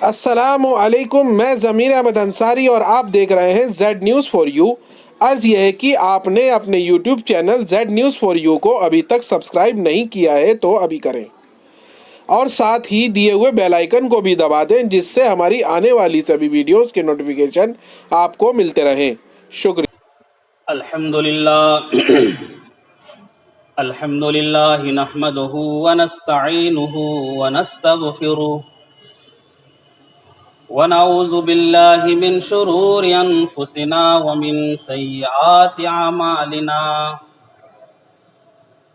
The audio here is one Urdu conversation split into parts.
السلام علیکم، میں ضمیر احمد انصاری اور آپ دیکھ رہے ہیں زیڈ نیوز فار یو۔ عرض یہ ہے کہ آپ نے اپنے YouTube channel Z news for you کو ابھی تک سبسکرائب نہیں کیا ہے تو ابھی کریں، اور ساتھ ہی دیے ہوئے بیل آئیکن کو بھی دبا دیں جس سے ہماری آنے والی سبھی ویڈیوز کے نوٹیفیکیشن آپ کو ملتے رہیں۔ شکریہ۔ الحمد للہ نحمده ونستعینه ونستغفره ونعوذ باللہ من شرور انفسنا ومن سیئات اعمالنا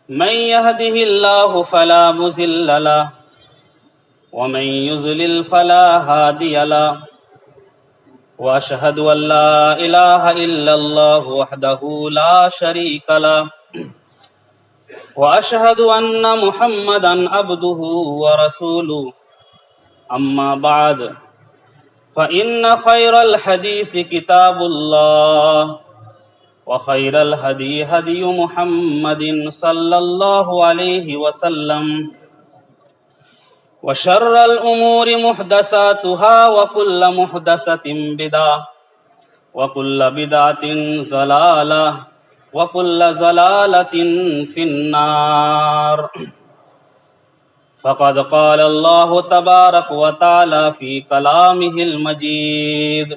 من يهده الله فلا مضل له ومن يضلل فلا هادي له واشهد ان لا اله الا الله وحده لا شريك له واشهد ان محمدا عبده ورسوله اما بعد فان خير الحديث كتاب الله وخير الهدي هدي محمد صلى الله عليه وسلم وشر الامور محدثاتها وكل محدثة بدعة وكل بدعة ضلالة وَكُلَّ ضَلَالَةٍ فِي النَّارِ فقد قال الله تبارك وتعالى في كلامه المجيد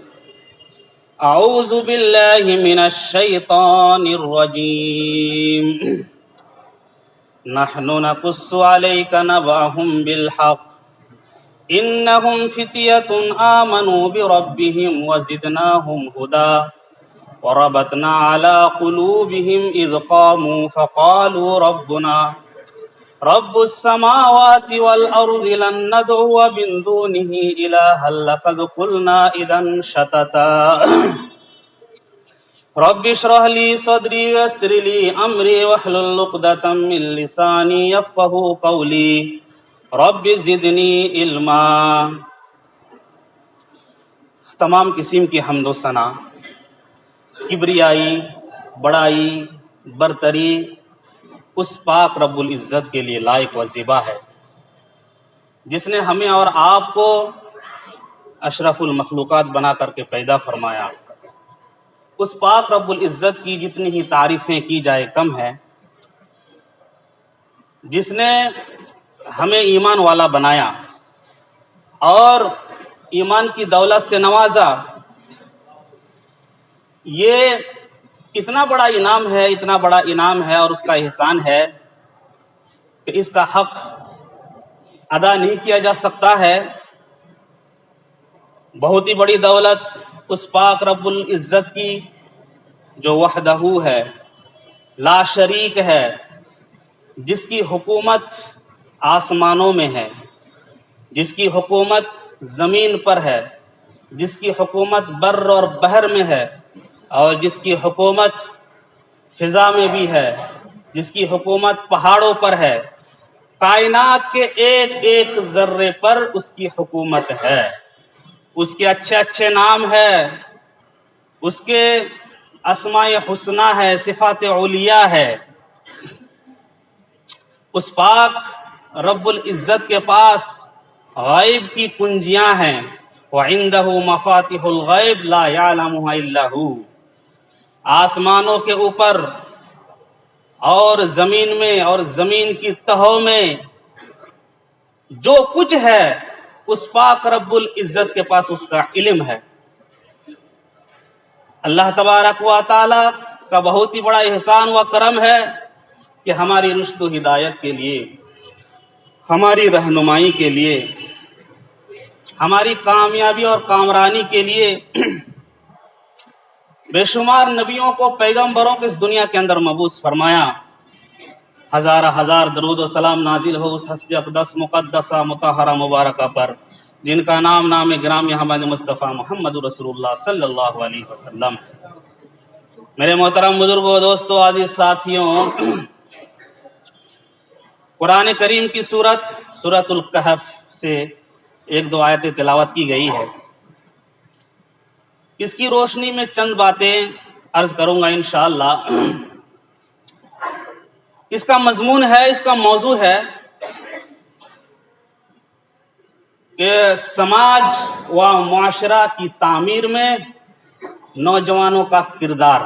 أعوذ بالله من الشيطان الرجيم نحن نقص عليك نبأهم بالحق إنهم فتية آمنوا بربهم وزدناهم هدى وربطنا على قلوبهم إذ قاموا فقالوا ربنا رب السماوات والأرض لن ندعو من دونه إلها لقد قلنا إذا شططا رب اشرح لي صدري ويسر لي أمري واحلل عقدة من لساني يفقهوا قولي رب زدني علما۔ تمام قسم کی حمد و ثنا، کبریائی، بڑائی، برتری اس پاک رب العزت کے لیے لائق و زیبا ہے جس نے ہمیں اور آپ کو اشرف المخلوقات بنا کر کے پیدا فرمایا۔ اس پاک رب العزت کی جتنی ہی تعریفیں کی جائے کم ہے، جس نے ہمیں ایمان والا بنایا اور ایمان کی دولت سے نوازا۔ یہ اتنا بڑا انعام ہے، اتنا بڑا انعام ہے اور اس کا احسان ہے کہ اس کا حق ادا نہیں کیا جا سکتا ہے۔ بہت ہی بڑی دولت اس پاک رب العزت کی جو وحدہ ہے، لا شریک ہے، جس کی حکومت آسمانوں میں ہے، جس کی حکومت زمین پر ہے، جس کی حکومت بر اور بحر میں ہے، اور جس کی حکومت فضا میں بھی ہے، جس کی حکومت پہاڑوں پر ہے۔ کائنات کے ایک ایک ذرے پر اس کی حکومت ہے۔ اس کے اچھے اچھے نام ہے، اس کے اسماء حسنی ہے، صفات علیاء ہے۔ اس پاک رب العزت کے پاس غیب کی کنجیاں ہیں۔ وَعِندَهُ مَفَاتِحُ الْغَيْبِ لَا يَعْلَمُهَا إِلَّا هُوَ۔ آسمانوں کے اوپر اور زمین میں اور زمین کی تہوں میں جو کچھ ہے اس پاک رب العزت کے پاس اس کا علم ہے۔ اللہ تبارک و تعالی کا بہت ہی بڑا احسان و کرم ہے کہ ہماری رشد و ہدایت کے لیے، ہماری رہنمائی کے لیے، ہماری کامیابی اور کامرانی کے لیے بے شمار نبیوں کو، پیغمبروں کو اس دنیا کے اندر مبعوث فرمایا۔ ہزارہ ہزار درود و سلام نازل ہو اس ہستی اقدس مقدسہ مطہرہ مبارکہ پر جن کا نام گرامی حمد مصطفیٰ محمد رسول اللہ صلی اللہ علیہ وسلم۔ میرے محترم بزرگوں، دوستو، عزیز ساتھیوں، قرآن کریم کی سورۃ الکہف سے ایک دو آیتیں تلاوت کی گئی ہے۔ اس کی روشنی میں چند باتیں عرض کروں گا انشاءاللہ۔ اس کا مضمون ہے، اس کا موضوع ہے کہ سماج و معاشرہ کی تعمیر میں نوجوانوں کا کردار،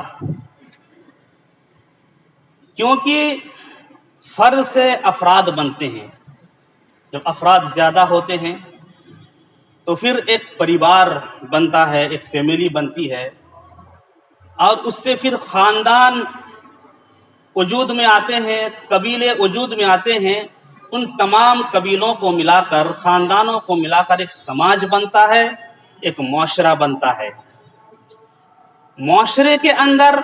کیونکہ فرد سے افراد بنتے ہیں. جب افراد زیادہ ہوتے ہیں تو پھر ایک پریوار بنتا ہے، ایک فیملی بنتی ہے، اور اس سے پھر خاندان وجود میں آتے ہیں، قبیلے وجود میں آتے ہیں. ان تمام قبیلوں کو ملا کر، خاندانوں کو ملا کر ایک سماج بنتا ہے، ایک معاشرہ بنتا ہے. معاشرے کے اندر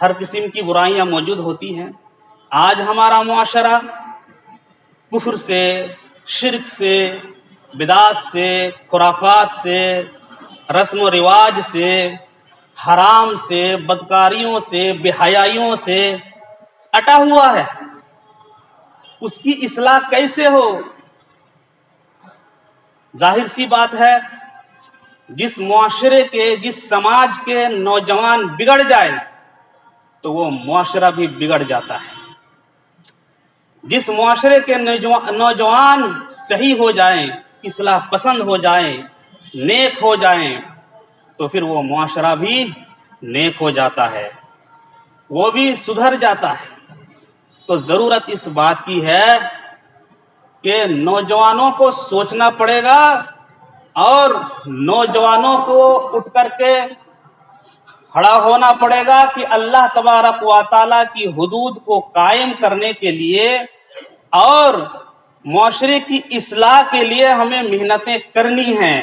ہر قسم کی برائیاں موجود ہوتی ہیں. آج ہمارا معاشرہ کفر سے، شرک سے، بدعت سے، خرافات سے، رسم و رواج سے، حرام سے، بدکاریوں سے، بے حیائیوں سے اٹا ہوا ہے. اس کی اصلاح کیسے ہو؟ ظاہر سی بات ہے، جس معاشرے کے، جس سماج کے نوجوان بگڑ جائے تو وہ معاشرہ بھی بگڑ جاتا ہے. جس معاشرے کے نوجوان صحیح ہو جائیں، اصلاح پسند ہو جائیں، نیک ہو جائیں، تو پھر وہ معاشرہ بھی نیک ہو جاتا ہے، وہ بھی سدھر جاتا ہے. تو ضرورت اس بات کی ہے کہ نوجوانوں کو سوچنا پڑے گا، اور نوجوانوں کو اٹھ کر کے کھڑا ہونا پڑے گا کہ اللہ تبارک و تعالیٰ کی حدود کو قائم کرنے کے لیے اور معاشرے کی اصلاح کے لیے ہمیں محنتیں کرنی ہیں.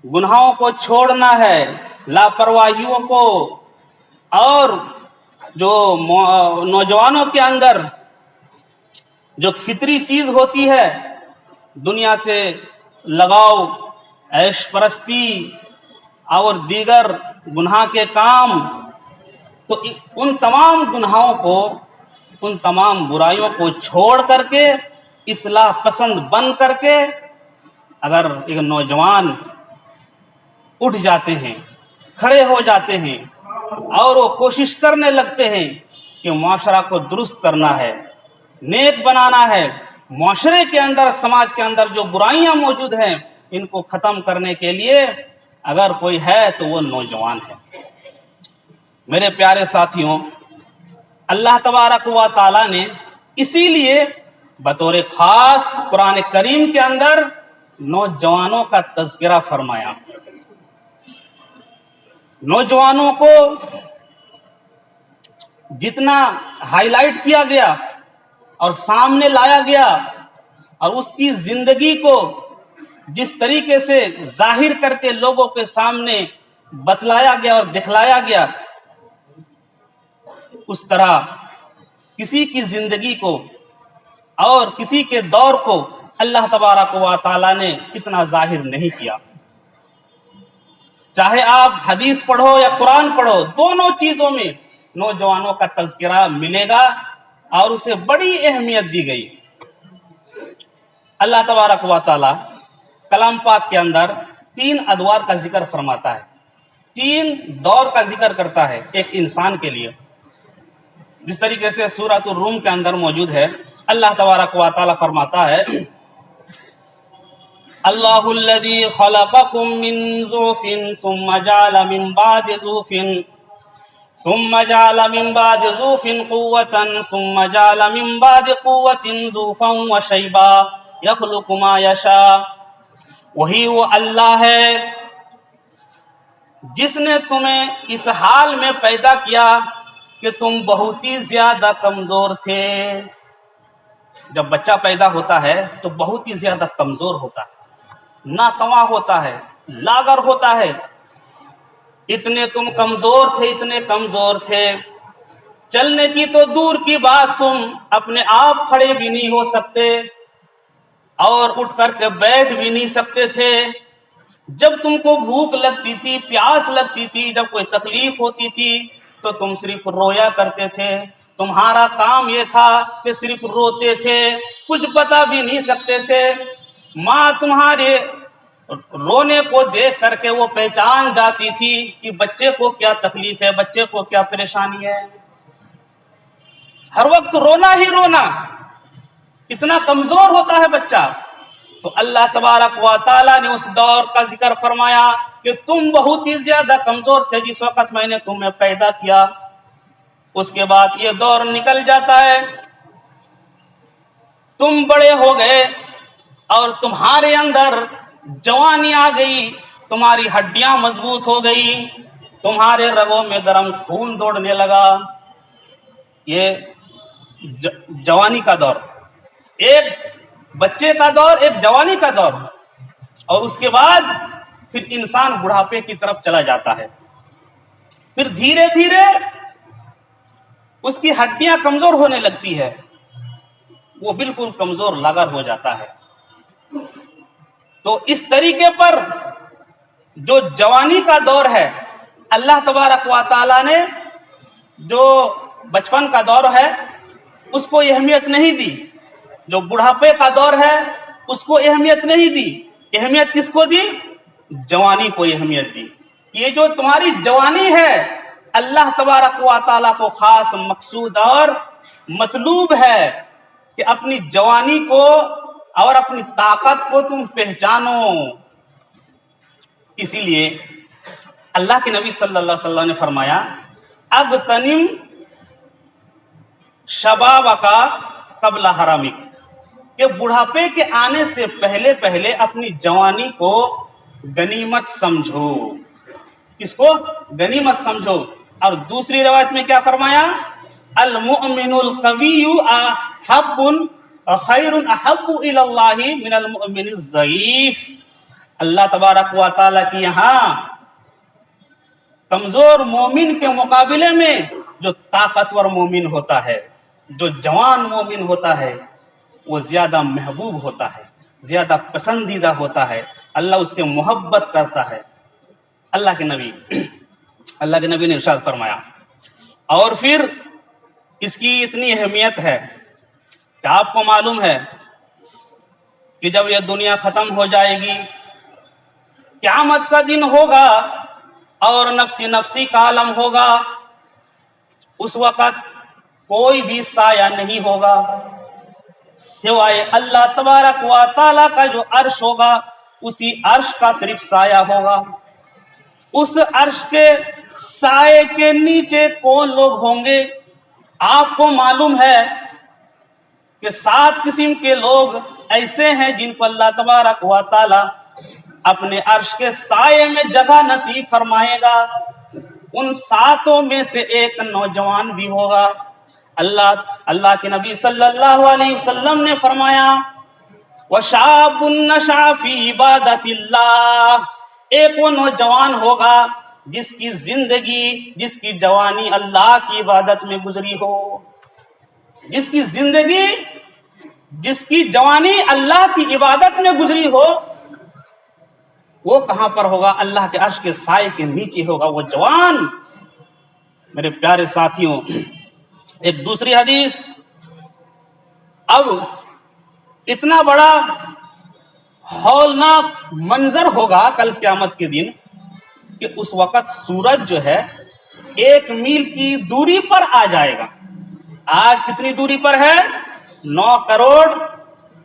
گناہوں کو چھوڑنا ہے، لاپرواہیوں کو، اور جو نوجوانوں کے اندر جو فطری چیز ہوتی ہے، دنیا سے لگاؤ، عیش پرستی اور دیگر گناہ کے کام، تو ان تمام گناہوں کو، ان تمام برائیوں کو چھوڑ کر کے، اصلاح پسند بن کر کے اگر ایک نوجوان اٹھ جاتے ہیں، کھڑے ہو جاتے ہیں، اور وہ کوشش کرنے لگتے ہیں کہ معاشرہ کو درست کرنا ہے، نیک بنانا ہے، معاشرے کے اندر، سماج کے اندر جو برائیاں موجود ہیں ان کو ختم کرنے کے لیے اگر کوئی ہے تو وہ نوجوان ہے. میرے پیارے ساتھیوں، اللہ تبارک و تعالیٰ نے اسی لیے بطور خاص قرآن کریم کے اندر نوجوانوں کا تذکرہ فرمایا. نوجوانوں کو جتنا ہائی لائٹ کیا گیا اور سامنے لایا گیا، اور اس کی زندگی کو جس طریقے سے ظاہر کر کے لوگوں کے سامنے بتلایا گیا اور دکھلایا گیا، اس طرح کسی کی زندگی کو اور کسی کے دور کو اللہ تبارک و تعالیٰ نے اتنا ظاہر نہیں کیا. چاہے آپ حدیث پڑھو یا قرآن پڑھو، دونوں چیزوں میں نوجوانوں کا تذکرہ ملے گا اور اسے بڑی اہمیت دی گئی. اللہ تبارک و تعالیٰ کلام پاک کے اندر 3 ادوار کا ذکر فرماتا ہے، 3 دور کا ذکر کرتا ہے ایک انسان کے لیے. جس طریقے سے سورۃ الروم کے اندر موجود ہے، اللہ تبارک و تعالیٰ فرماتا ہے، اللہ الذی خلقکم من ضعف ثم جعل من بعد ضعف قوة ثم جعل من بعد قوة ضعفا وشیبا یخلق ما یشاء. وہی وہ اللہ ہے جس نے تمہیں اس حال میں پیدا کیا کہ تم بہت ہی زیادہ کمزور تھے. جب بچہ پیدا ہوتا ہے تو بہت ہی زیادہ کمزور ہوتا ہے، ناتواں ہوتا ہے، لاغر ہوتا ہے. اتنے تم کمزور تھے، اتنے کمزور تھے، چلنے کی تو دور کی بات، تم اپنے آپ کھڑے بھی نہیں ہو سکتے اور اٹھ کر کے بیٹھ بھی نہیں سکتے تھے. جب تم کو بھوک لگتی تھی، پیاس لگتی تھی، جب کوئی تکلیف ہوتی تھی تو تم صرف رویا کرتے تھے. تمہارا کام یہ تھا کہ صرف روتے تھے، کچھ بتا بھی نہیں سکتے تھے. ماں تمہارے رونے کو دیکھ کر کے وہ پہچان جاتی تھی کہ بچے کو کیا تکلیف ہے، بچے کو کیا پریشانی ہے. ہر وقت رونا ہی رونا، اتنا کمزور ہوتا ہے بچہ. تو اللہ تبارک و تعالیٰ نے اس دور کا ذکر فرمایا کہ تم بہت ہی زیادہ کمزور تھے جس وقت میں نے تمہیں پیدا کیا. اس کے بعد یہ دور نکل جاتا ہے، تم بڑے ہو گئے اور تمہارے اندر جوانی آ گئی، تمہاری ہڈیاں مضبوط ہو گئی، تمہارے رگوں میں گرم خون دوڑنے لگا. یہ جوانی کا دور، ایک بچے کا دور، ایک جوانی کا دور، اور اس کے بعد پھر انسان بڑھاپے کی طرف چلا جاتا ہے. پھر دھیرے دھیرے اس کی ہڈیاں کمزور ہونے لگتی ہے، وہ بالکل کمزور لاغر ہو جاتا ہے. تو اس طریقے پر جو جوانی کا دور ہے، اللہ تبارک و تعالیٰ نے جو بچپن کا دور ہے اس کو اہمیت نہیں دی، جو بڑھاپے کا دور ہے اس کو اہمیت نہیں دی. اہمیت کس کو دی؟ جوانی کو اہمیت دی. یہ جو تمہاری جوانی ہے اللہ تبارک و تعالیٰ کو خاص مقصود اور مطلوب ہے کہ اپنی جوانی کو اور اپنی طاقت کو تم پہچانو. اسی لیے اللہ کے نبی صلی اللہ علیہ وسلم نے فرمایا اغتنم شبابک قبل حرمک، کہ بڑھاپے کے آنے سے پہلے پہلے اپنی جوانی کو غنیمت سمجھو. اس کو غنیمت سمجھو. اور دوسری روایت میں کیا فرمایا؟ المؤمن القوی احب خیر احب الی اللہ من المؤمن الضعیف. اللہ تبارک و تعالیٰ کی یہاں کمزور مومن کے مقابلے میں جو طاقتور مومن ہوتا ہے، جو جوان مومن ہوتا ہے، وہ زیادہ محبوب ہوتا ہے، زیادہ پسندیدہ ہوتا ہے. اللہ اس سے محبت کرتا ہے. اللہ کے نبی نے ارشاد فرمایا. اور پھر اس کی اتنی اہمیت ہے کہ آپ کو معلوم ہے کہ جب یہ دنیا ختم ہو جائے گی، قیامت کا دن ہوگا اور نفسی نفسی کا عالم ہوگا، اس وقت کوئی بھی سایہ نہیں ہوگا سوائے اللہ تبارک و تعالیٰ کا جو عرش ہوگا، اسی عرش کا صرف سایہ ہوگا. اس عرش کے سائے کے نیچے کون لوگ ہوں گے؟ آپ کو معلوم ہے کہ 7 قسم کے لوگ ایسے ہیں جن کو اللہ تبارک و تعالیٰ اپنے عرش کے سائے میں جگہ نصیب فرمائے گا. ان 7 میں سے ایک نوجوان بھی ہوگا. اللہ کے نبی صلی اللہ علیہ وسلم نے فرمایا وَشَابٌ نَشَأَ فِي عِبَادَةِ اللَّهِ، ایک وہ نوجوان ہوگا جس کی زندگی، جس کی جوانی اللہ کی عبادت میں گزری ہو. جس کی زندگی، جس کی جوانی اللہ کی عبادت میں گزری ہو، وہ کہاں پر ہوگا؟ اللہ کے عرش کے سائے کے نیچے ہوگا وہ جوان. میرے پیارے ساتھیوں، ایک دوسری حدیث، اب اتنا بڑا ہولناک منظر ہوگا کل قیامت کے دن کہ اس وقت سورج جو ہے 1 میل کی دوری پر آ جائے گا. آج کتنی دوری پر ہے؟ 9 کروڑ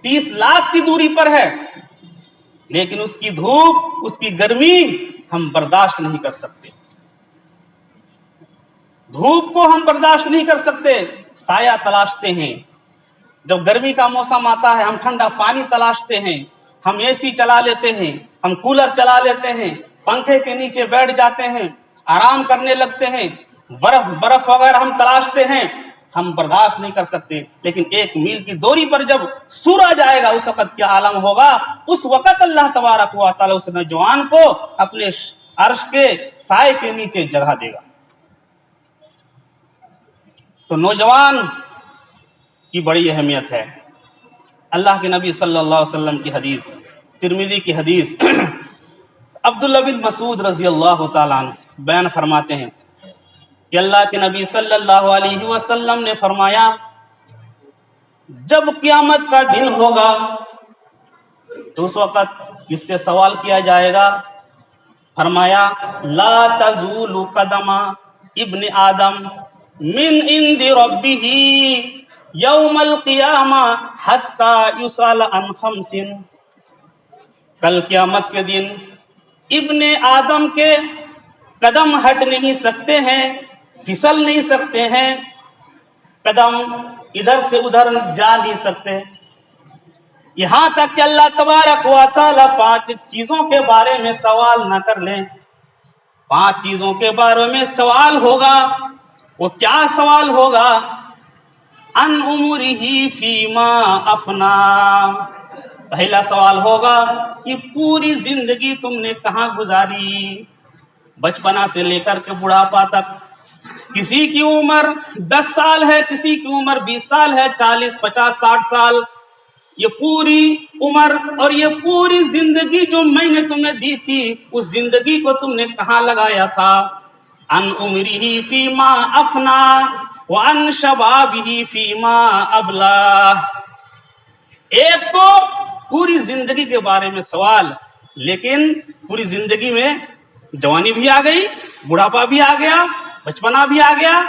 30 لاکھ کی دوری پر ہے. لیکن اس کی دھوپ، اس کی گرمی ہم برداشت نہیں کر سکتے. دھوپ کو ہم برداشت نہیں کر سکتے. سایہ تلاشتے ہیں. جب گرمی کا موسم آتا ہے ہم ٹھنڈا پانی تلاشتے ہیں، ہم اے سی چلا لیتے ہیں، ہم کولر چلا لیتے ہیں، پنکھے کے نیچے بیٹھ جاتے ہیں، آرام کرنے لگتے ہیں. برف وغیرہ ہم تلاشتے ہیں، ہم برداشت نہیں کر سکتے. لیکن 1 میل کی دوری پر جب سورج آئے گا اس وقت کیا عالم ہوگا؟ اس وقت اللہ تبارک و تعالیٰ اس نوجوان کو اپنے عرش کے سائے کے نیچے جگہ دے گا. تو نوجوان کی بڑی اہمیت ہے. اللہ کے نبی صلی اللہ علیہ وسلم کی حدیث، ترمذی کی حدیث، عبداللہ بن مسعود رضی اللہ تعالیٰ عنہ بیان فرماتے ہیں کہ اللہ کے نبی صلی اللہ علیہ وسلم نے فرمایا جب قیامت کا دن ہوگا تو اس وقت اس سے سوال کیا جائے گا. فرمایا لا تزول قدم ابن آدم من عند ربه یوم القیامہ حتی یسأل عن 5، کل قیامت کے دن ابن آدم کے قدم ہٹ نہیں سکتے ہیں، پھسل نہیں سکتے ہیں، قدم ادھر سے ادھر جا نہیں سکتے، یہاں تک کہ اللہ تبارک و تعالی 5 چیزوں کے بارے میں سوال نہ کر لیں۔ 5 چیزوں کے بارے میں سوال ہوگا۔ وہ کیا سوال ہوگا؟ ان عمرہ فیما افنا، پہلا سوال ہوگا کہ پوری زندگی تم نے کہاں گزاری، بچپنا سے لے کر کے بڑھاپا تک۔ کسی کی عمر 10 سال ہے، کسی کی عمر 20 سال ہے، 40 50 60 سال، یہ پوری عمر اور یہ پوری زندگی جو میں نے تمہیں دی تھی، اس زندگی کو تم نے کہاں لگایا تھا؟ ان عمرہ فیما افنا وان شبابہ فیما ابلا۔ ایک تو پوری زندگی کے بارے میں سوال، لیکن پوری زندگی میں جوانی بھی آ گئی، بڑھاپا بھی آ گیا، بچپنا بھی آ گیا،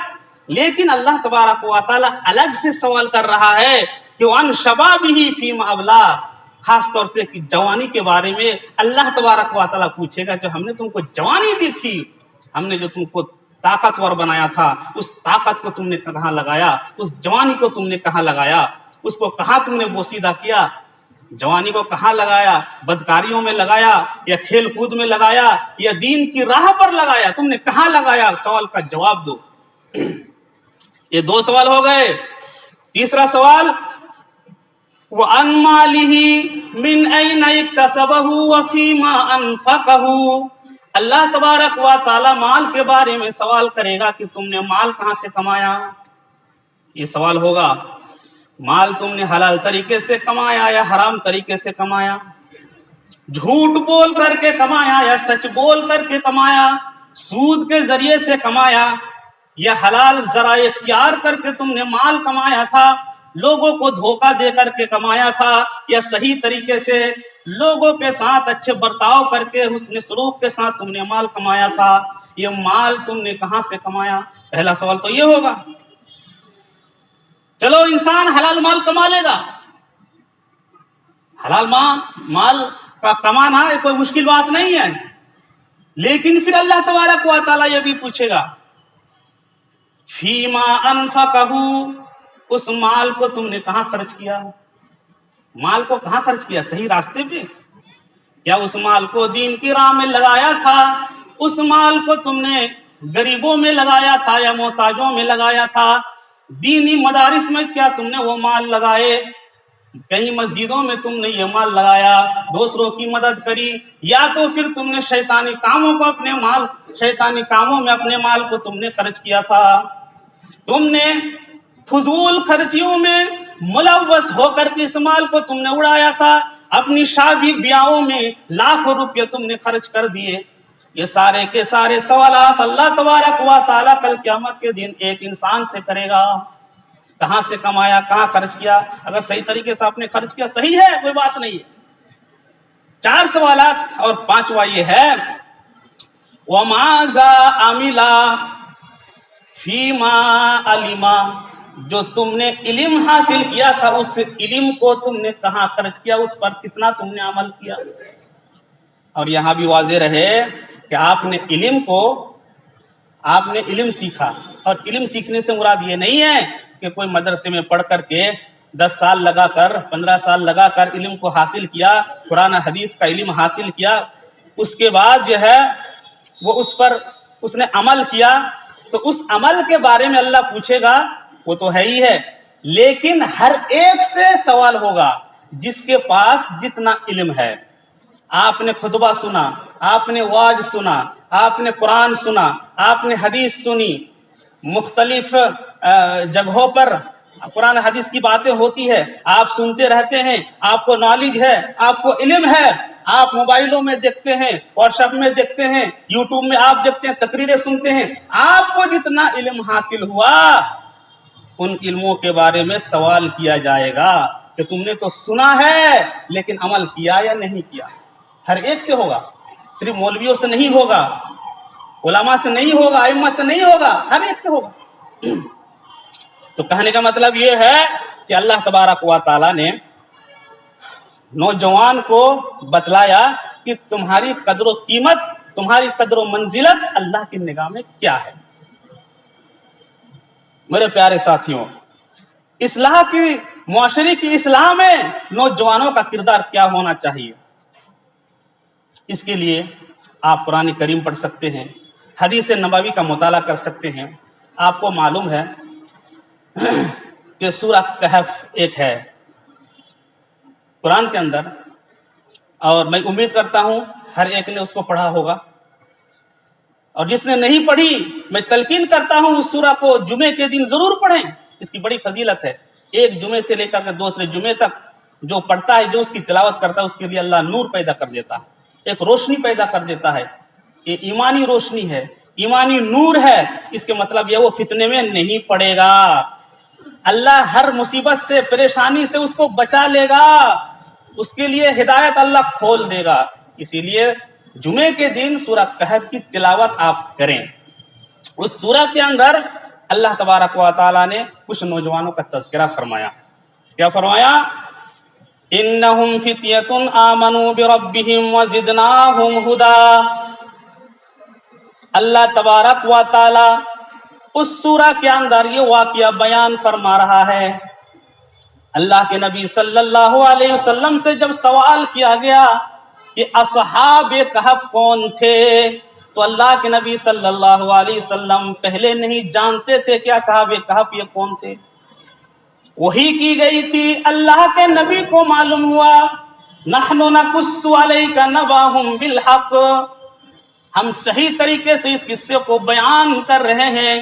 لیکن اللہ تبارک و تعالی الگ سے سوال کر رہا ہے کہ وان شبابہ فیما ابلا، خاص طور سے کہ جوانی کے بارے میں اللہ تبارک و تعالی پوچھے گا، جو ہم نے تم کو جوانی دی تھی، ہم نے جو تم کو طاقتور بنایا تھا، اس طاقت کو تم نے کہاں لگایا؟ اس جوانی کو تم نے کہاں لگایا؟ اس کو کہاں تم نے بوسیدہ کیا؟ جوانی کو کہاں لگایا؟ بدکاریوں میں لگایا یا کھیل کود میں لگایا یا دین کی راہ پر لگایا؟ تم نے کہاں لگایا؟ سوال کا جواب دو۔ یہ 2 سوال ہو گئے۔ تیسرا سوال وَأَنْ مَالِهِ مِنْ أَيْنَ اكْتَسَبَهُ وَفِيمَا أَنْفَقَهُ، اللہ تبارک و تعالی مال کے بارے میں سوال کرے گا کہ تم نے مال کہاں سے کمایا؟ یہ سوال ہوگا۔ مال تم نے حلال طریقے سے کمایا یا حرام طریقے سے کمایا؟ جھوٹ بول کر کے کمایا یا سچ بول کر کے کمایا؟ سود کے ذریعے سے کمایا یا حلال ذرائع اختیار کر کے تم نے مال کمایا تھا؟ لوگوں کو دھوکہ دے کر کے کمایا تھا یا صحیح طریقے سے لوگوں کے ساتھ اچھے برتاؤ کر کے حسن سلوک کے ساتھ تم نے مال کمایا تھا؟ یہ مال تم نے کہاں سے کمایا؟ پہلا سوال تو یہ ہوگا۔ چلو انسان حلال مال کما لے گا، حلال مال کا کمانا کوئی مشکل بات نہیں ہے، لیکن پھر اللہ تبارک و تعالیٰ یہ بھی پوچھے گا فیما انفقہ، اس مال کو تم نے کہاں خرچ کیا؟ مال کو کہاں خرچ کیا؟ صحیح راستے پہ؟ کیا اس مال کو دین کی راہ میں لگایا تھا؟ اس مال کو تم نے غریبوں میں لگایا تھا یا محتاجوں میں لگایا تھا؟ دینی مدارس میں کیا تم نے وہ مال لگائے؟ کہیں مسجدوں میں تم نے یہ مال لگایا، دوسروں کی مدد کری، یا تو پھر تم نے شیطانی کاموں میں اپنے مال کو تم نے خرچ کیا تھا؟ تم نے فضول خرچیوں میں ملوث ہو کر کے اس مال کو تم نے اڑایا تھا، اپنی شادی بیاہوں میں لاکھوں روپے تم نے خرچ کر دیے۔ یہ سارے کے سارے سوالات اللہ تبارک و تعالیٰ کل قیامت کے دن ایک انسان سے کرے گا۔ کہاں سے کمایا، کہاں خرچ کیا؟ اگر صحیح طریقے سے آپ نے خرچ کیا صحیح ہے، کوئی بات نہیں ہے۔ 4 سوالات، اور 5واں یہ ہے وَمَاذَا عَمِلَ فِيمَا عَلِمَ، جو تم نے علم حاصل کیا تھا اس علم کو تم نے کہاں خرچ کیا، اس پر کتنا تم نے عمل کیا۔ اور یہاں بھی واضح رہے کہ آپ نے علم سیکھا، اور علم سیکھنے سے مراد یہ نہیں ہے کہ کوئی مدرسے میں پڑھ کر کے 10 سال لگا کر 15 سال لگا کر علم کو حاصل کیا، قرآن حدیث کا علم حاصل کیا، اس کے بعد جو ہے وہ اس پر اس نے عمل کیا، تو اس عمل کے بارے میں اللہ پوچھے گا، وہ تو ہے ہی ہے، لیکن ہر ایک سے سوال ہوگا جس کے پاس جتنا علم ہے۔ آپ نے خطبہ سنا، آپ نے واعظ سنا، آپ نے قرآن سنا، آپ نے حدیث سنی، مختلف جگہوں پر قرآن حدیث کی باتیں ہوتی ہے، آپ سنتے رہتے ہیں، آپ کو نالج ہے، آپ کو علم ہے، آپ موبائلوں میں دیکھتے ہیں، واٹس ایپ میں دیکھتے ہیں، یوٹیوب میں آپ دیکھتے ہیں، تقریریں سنتے ہیں، آپ کو جتنا علم حاصل ہوا ان علموں کے بارے میں سوال کیا جائے گا کہ تم نے تو سنا ہے لیکن عمل کیا یا نہیں کیا۔ ہر ایک سے ہوگا، صرف مولویوں سے نہیں ہوگا، علماء سے نہیں ہوگا، ائمہ سے نہیں ہوگا، ہر ایک سے ہوگا۔ تو کہنے کا مطلب یہ ہے کہ اللہ تبارک و تعالیٰ نے نوجوان کو بتلایا کہ تمہاری قدر و قیمت، تمہاری قدر و منزلت اللہ کی نگاہ میں کیا ہے۔ میرے پیارے ساتھیوں، اصلاح کی، معاشرے کی اصلاح میں نوجوانوں کا کردار کیا ہونا چاہیے، اس کے لیے آپ قرآن کریم پڑھ سکتے ہیں، حدیث نبوی کا مطالعہ کر سکتے ہیں۔ آپ کو معلوم ہے کہ سورہ کہف ایک ہے قرآن کے اندر، اور میں امید کرتا ہوں ہر ایک نے اس کو پڑھا ہوگا، اور جس نے نہیں پڑھی میں تلقین کرتا ہوں اس سورہ کو جمعے کے دن ضرور پڑھیں، اس کی بڑی فضیلت ہے۔ ایک جمعے سے لے کر کے دوسرے جمعے تک جو پڑھتا ہے، جو اس کی تلاوت کرتا ہے، اس کے لیے اللہ نور پیدا کر دیتا ہے، ایک روشنی پیدا کر دیتا ہے۔ یہ ایمانی روشنی ہے، ایمانی نور ہے۔ اس کے مطلب یہ وہ فتنے میں نہیں پڑے گا، اللہ ہر مصیبت سے، پریشانی سے اس کو بچا لے گا، اس کے لیے ہدایت اللہ کھول دے گا۔ اسی لیے جمعے کے دن سورہ کہف کی تلاوت آپ کریں۔ اس سورہ کے اندر اللہ تبارک و تعالیٰ نے کچھ نوجوانوں کا تذکرہ فرمایا۔ کیا فرمایا؟ انہم فتیۃ آمنوا بربہم وزدناہم ہدی۔ اللہ تبارک و تعالیٰ اس سورہ کے اندر یہ واقعہ بیان فرما رہا ہے۔ اللہ کے نبی صلی اللہ علیہ وسلم سے جب سوال کیا گیا کہ اصحاب کہف کون تھے، تو اللہ کے نبی صلی اللہ علیہ وسلم پہلے نہیں جانتے تھے کہ اصحاب کہف یہ کون تھے۔ وحی کی گئی تھی، اللہ کے نبی کو معلوم ہوا، نحن نقص علیک نبأہم بالحق، ہم صحیح طریقے سے اس قصے کو بیان کر رہے ہیں۔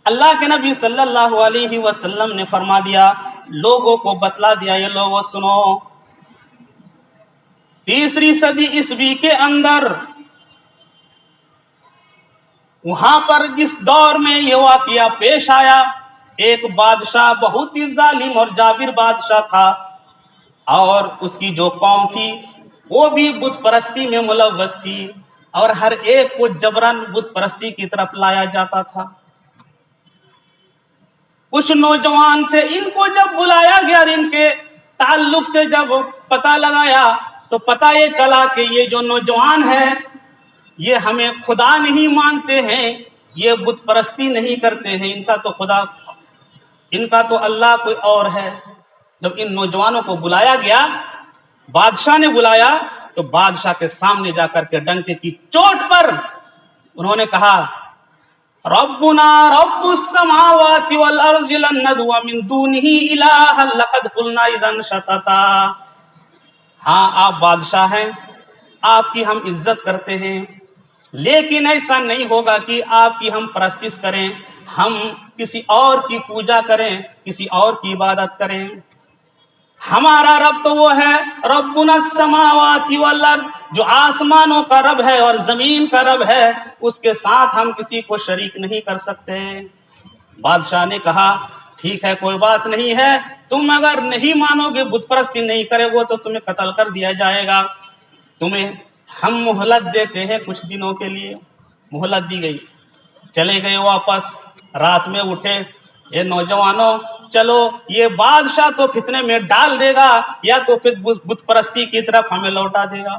اللہ کے نبی صلی اللہ علیہ وسلم نے فرما دیا، لوگوں کو بتلا دیا، یہ لوگوں سنو، 3 صدی عیسوی کے اندر وہاں پر جس دور میں یہ واقعہ پیش آیا، ایک بادشاہ بہت ہی ظالم اور جابر بادشاہ تھا، اور اس کی جو قوم تھی وہ بھی بت پرستی میں ملوث تھی، اور ہر ایک کو جبراً بت پرستی کی طرف لایا جاتا تھا۔ کچھ نوجوان تھے، ان کو جب بلایا گیا اور ان کے تعلق سے جب پتہ لگایا تو پتہ یہ چلا کہ یہ جو نوجوان ہیں یہ ہمیں خدا نہیں مانتے ہیں، یہ بت پرستی نہیں کرتے ہیں، ان کا تو خدا، ان کا تو اللہ کوئی اور ہے۔ جب ان نوجوانوں کو بلایا گیا، بادشاہ نے بلایا، تو بادشاہ کے سامنے جا کر کے ڈنکے کی چوٹ پر انہوں نے کہا، ربنا رب السماوات والارض لن ندعو من دونه الہا لقد قلنا اذا شططا۔ ہاں آپ بادشاہ ہیں، آپ کی ہم عزت کرتے ہیں، لیکن ایسا نہیں ہوگا کہ آپ کی ہم پرستش کریں، ہم کسی اور کی پوجا کریں، کسی اور کی عبادت کریں۔ ہمارا رب تو وہ ہے ربنا السماوات والارض، جو آسمانوں کا رب ہے اور زمین کا رب ہے، اس کے ساتھ ہم کسی کو شریک نہیں کر سکتے۔ بادشاہ نے کہا ٹھیک ہے، کوئی بات نہیں ہے، تم اگر نہیں مانو گے، بت پرستی نہیں کرے گو تو تمہیں قتل کر دیا جائے گا، تمہیں ہم مہلت دیتے ہیں کچھ دنوں کے لیے۔ مہلت دی گئی، چلے گئے واپس، رات میں اٹھے، اے نوجوانوں چلو، یہ بادشاہ تو فتنے میں ڈال دے گا یا تو پھر بت پرستی کی طرف ہمیں لوٹا دے گا۔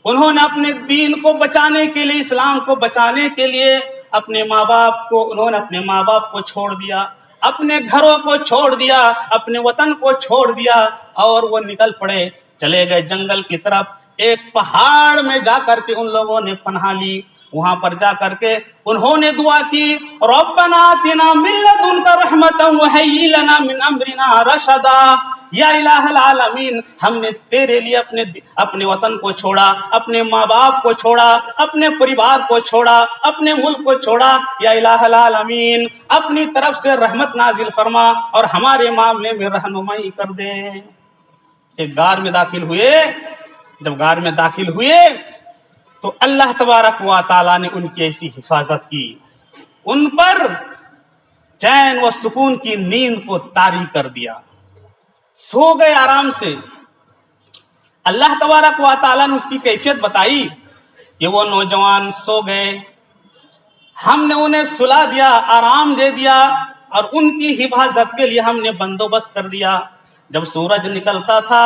انہوں نے اپنے دین کو بچانے کے لیے، اسلام کو بچانے کے لیے اپنے ماں باپ کو، انہوں نے اپنے ماں باپ کو چھوڑ دیا، اپنے گھروں کو چھوڑ دیا، اپنے وطن کو چھوڑ دیا، اور وہ نکل پڑے، چلے گئے جنگل کی طرف۔ ایک پہاڑ میں جا کر کے ان لوگوں نے پناہ لی، وہاں پر جا کر کے انہوں نے دعا کی، ربنا آتنا من لدنک رحمتا وہیئ لنا من امرنا رشدا۔ یا الہ العالمین، ہم نے تیرے لیے اپنے وطن کو چھوڑا، اپنے ماں باپ کو چھوڑا، اپنے پریوار کو چھوڑا، اپنے ملک کو چھوڑا، یا الہ العالمین اپنی طرف سے رحمت نازل فرما اور ہمارے معاملے میں رہنمائی کر دے۔ ایک غار میں داخل ہوئے، جب غار میں داخل ہوئے تو اللہ تبارک و تعالیٰ نے ان کی ایسی حفاظت کی، ان پر چین و سکون کی نیند کو طاری کر دیا، سو گئے آرام سے۔ اللہ تبارک و تعالیٰ نے اس کی کیفیت بتائی کہ وہ نوجوان سو گئے، ہم نے انہیں سلا دیا، آرام دے دیا، اور ان کی حفاظت کے لیے ہم نے بندوبست کر دیا۔ جب سورج نکلتا تھا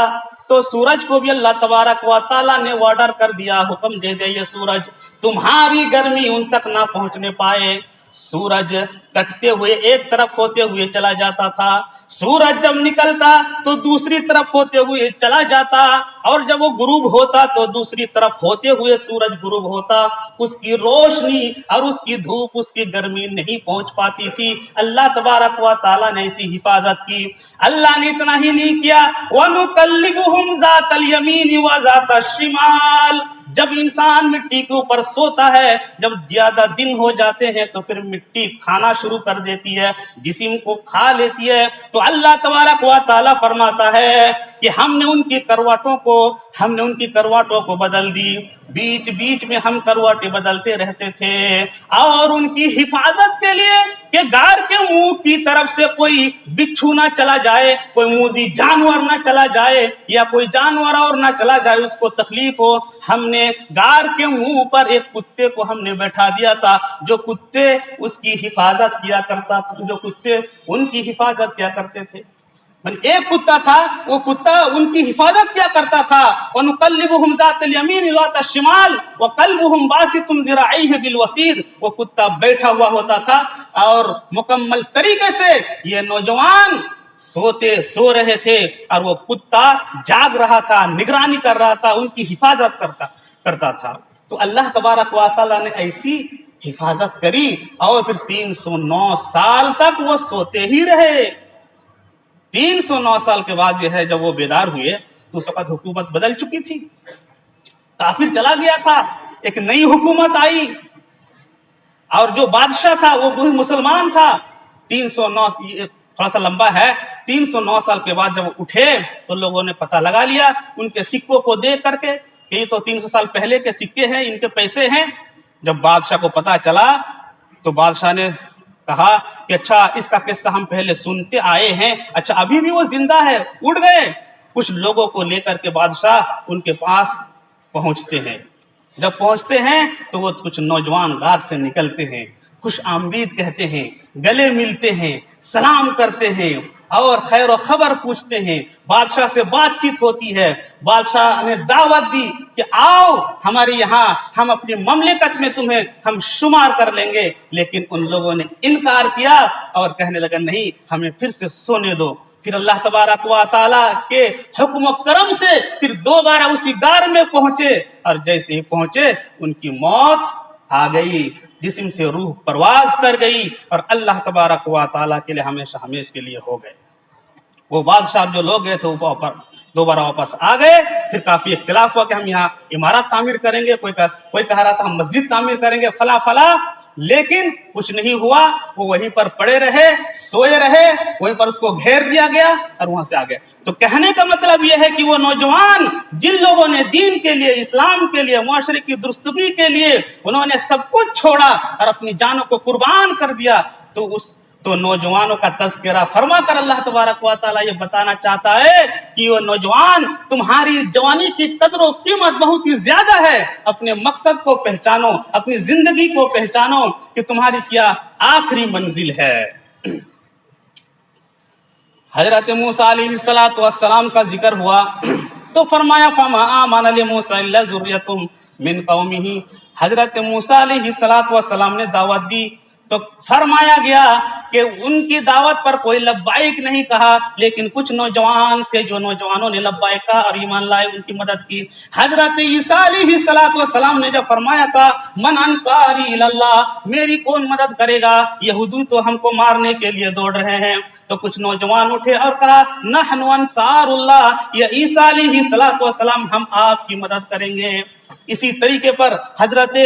تو سورج کو بھی اللہ تبارک و تعالیٰ نے آرڈر کر دیا، حکم دے دے یہ سورج تمہاری گرمی ان تک نہ پہنچنے پائے۔ سورج کٹتے ہوئے ایک طرف ہوتے ہوئے چلا جاتا تھا، سورج جب نکلتا تو دوسری طرف ہوتے ہوئے چلا جاتا، اور جب وہ غروب ہوتا تو دوسری طرف ہوتے ہوئے سورج غروب ہوتا۔ اس کی روشنی اور اس کی دھوپ، اس کی گرمی نہیں پہنچ پاتی تھی۔ اللہ تبارک و تعالیٰ نے ایسی حفاظت کی۔ اللہ نے اتنا ہی نہیں کیا، وَنُقَلِّبُهُمْ ذَاتَ الْيَمِينِ وَذَاتَ الشِّمَالِ، جب انسان مٹی کے اوپر سوتا ہے، جب زیادہ دن ہو جاتے ہیں تو پھر مٹی کھانا شروع کر دیتی ہے، جسم کو کھا لیتی ہے، تو اللہ تبارک و تعالیٰ فرماتا ہے کہ ہم نے ان کی کروٹوں کو بدل دی، بیچ بیچ میں ہم کروٹیں بدلتے رہتے تھے، اور ان کی حفاظت کے لیے کہ گار کے منہ کی طرف سے کوئی بچھو نہ چلا جائے، کوئی موذی جانور نہ چلا جائے، یا کوئی جانور اور نہ چلا جائے اس کو تکلیف ہو، ہم نے گار کے منہ پر ایک کتے کو ہم نے بیٹھا دیا تھا، جو کتے اس کی حفاظت کیا کرتا تھا، جو کتے ان کی حفاظت کیا کرتے تھے۔ ایک کتا تھا، وہ کتا ان کی حفاظت کیا کرتا تھا۔ وَنُقَلِّبُهُمْ ذَاتَ الْيَمِينِ وَذَاتَ الشِّمَالِ وَقَلْبُهُمْ بَاسِطٌ ذِرَاعَيْهِ بِالْوَصِيدِ، وہ کتا بیٹھا ہوا ہوتا تھا اور مکمل طریقے سے یہ نوجوان سو رہے تھے، اور وہ کتا جاگ رہا تھا، نگرانی کر رہا تھا، ان کی حفاظت کرتا تھا۔ تو اللہ تبارک و تعالیٰ نے ایسی حفاظت کری، اور پھر 309 سال تک وہ سوتے ہی رہے۔ 309 سال کے بعد جو ہے جب وہ بیدار ہوئے تو اس وقت حکومت بدل چکی تھی، کافر چلا گیا تھا، ایک نئی حکومت آئی، اور جو بادشاہ تھا وہ بھی مسلمان تھا۔ 309 تھوڑا سا لمبا ہے، 309 سال کے بعد جب اٹھے تو لوگوں نے پتہ لگا لیا ان کے سکوں کو دیکھ کر کے کہ یہ تو 300 سال پہلے کے سکے ہیں، ان کے پیسے ہیں۔ جب بادشاہ کو پتہ چلا تو بادشاہ نے کہا کہ اچھا اس کا قصہ ہم پہلے سنتے آئے ہیں، اچھا ابھی بھی وہ زندہ ہے۔ اٹھ گئے، کچھ لوگوں کو لے کر کے بادشاہ ان کے پاس پہنچتے ہیں۔ جب پہنچتے ہیں تو وہ کچھ نوجوان غار سے نکلتے ہیں، خوش آمدید کہتے ہیں، گلے ملتے ہیں، سلام کرتے ہیں، اور خیر و خبر پوچھتے ہیں۔ بادشاہ سے بات چیت ہوتی ہے، بادشاہ نے دعوت دی کہ آؤ ہمارے یہاں، ہم اپنی مملکت میں تمہیں ہم شمار کر لیں گے، لیکن ان لوگوں نے انکار کیا اور کہنے لگا نہیں، ہمیں پھر سے سونے دو۔ پھر اللہ تبارک و تعالیٰ کے حکم و کرم سے پھر دوبارہ اسی غار میں پہنچے، اور جیسے ہی پہنچے ان کی موت آ گئی، جسم سے روح پرواز کر گئی، اور اللہ تبارک و تعالیٰ کے لیے ہمیشہ ہمیشہ کے لیے ہو گئے۔ وہ بادشاہ جو لوگ گئے تھے وہ دوبارہ واپس آ گئے۔ پھر کافی اختلاف ہوا کہ ہم یہاں عمارت تعمیر کریں گے، کوئی کہہ رہا تھا ہم مسجد تعمیر کریں گے، فلاں فلاں، لیکن کچھ نہیں ہوا۔ وہ وہیں پر پڑے رہے، سوئے رہے، وہیں پر اس کو گھیر دیا گیا اور وہاں سے آ گئے۔ تو کہنے کا مطلب یہ ہے کہ وہ نوجوان جن لوگوں نے دین کے لیے، اسلام کے لیے، معاشرے کی درستگی کے لیے انہوں نے سب کچھ چھوڑا اور اپنی جانوں کو قربان کر دیا، تو نوجوانوں کا تذکرہ فرما کر اللہ تبارک و تعالیٰ یہ بتانا چاہتا ہے کہ وہ نوجوان تمہاری جوانی کی قدر و قیمت بہت ہی زیادہ ہے۔ اپنے مقصد کو پہچانو، اپنی زندگی کو پہچانو کہ تمہاری کیا آخری منزل ہے۔ حضرت موسیٰ علیہ السلام کا ذکر ہوا تو فرمایا فَمَا آمَنَ لِمُوسَىٰ إِلَّا ذُرِّيَّةٌ مِّن قَوْمِهِ۔ حضرت موسیٰ علیہ السلام نے دعوت دی تو فرمایا گیا کہ ان کی دعوت پر کوئی لبیک نہیں کہا، لیکن کچھ نوجوان تھے جو نوجوانوں نے لبیک کہا اور ایمان لائے، ان کی مدد کی۔ حضرت عیسیٰ علیہ السلام نے جب فرمایا تھا من انصاری اللہ، میری کون مدد کرے گا، یہودی تو ہم کو مارنے کے لیے دوڑ رہے ہیں، تو کچھ نوجوان اٹھے اور کہا نحن انصار اللہ، یا عیسیٰ علیہ السلام ہم آپ کی مدد کریں گے۔ اسی طریقے پر حضرت